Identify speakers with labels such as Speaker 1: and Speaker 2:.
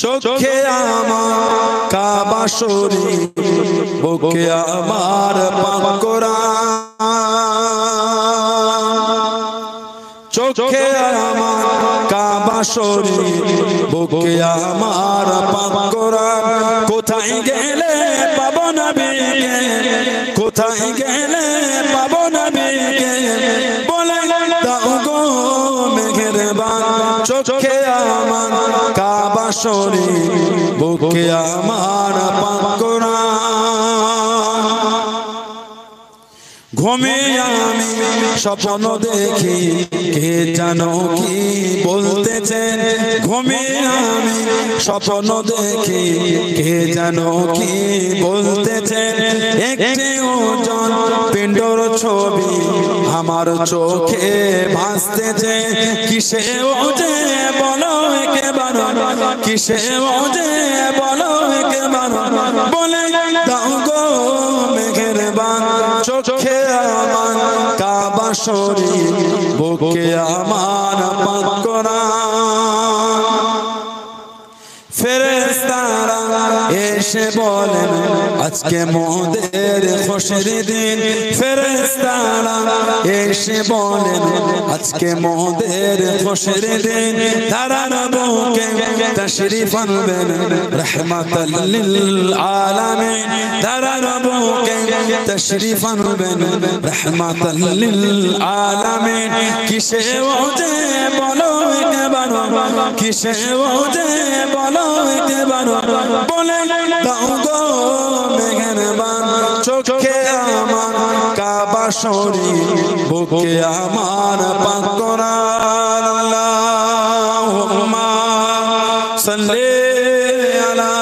Speaker 1: চোখে আমার কাবা শরীফ, বুকে আমার পাক কোরআন। চোখে আমার কাবা শরীফ, বুকে আমার পাক কোরআন। কোথায় গেলে পাবো নবীকে, কোথায় গেলে পাবো নবীকে, বলে দাও গো মেহেরবান। চোখে আমার কাবা শরীফ, বুকে আমার পাক কোরআন। ঘুমে আমি স্বপ্ন দেখি, কে জানো কি বলতেছেন। ঘুমে আমি স্বপ্ন দেখি, কে জানো কি বলতেছেন। একটি ওজন পিণ্ডর ছবি আমার চোখে ভাসতেছে। কিসে ওজে বলো একেবার, কিসে ওজে বলো একেবার, বলে দাও গো মেহেরবান। চোখে আমার কাবা শরীফ, বুকে আমার পাক কোরআন। ফেরেশতারা এসে বলেন আজকে মোদের খুশির দিন। ফেরেশতারা এসে বলেন আজকে মোদের খুশির দিন। ধারার বুকে তশরিফ আনবেন রহমাতাল লিল আলামিন। ধারার বুকে তশরিফ আনবেন রহমাতাল লিল আলামিন। কিসে ওজে বলো একবার, কিসে ওজে বলো একবার, বলে দাও গো মেহেরবান। চোখে আমার কাবা শরীফ, বুকে আমার পাক কোরআন। আল্লাহুম্মা সাল্লি আলা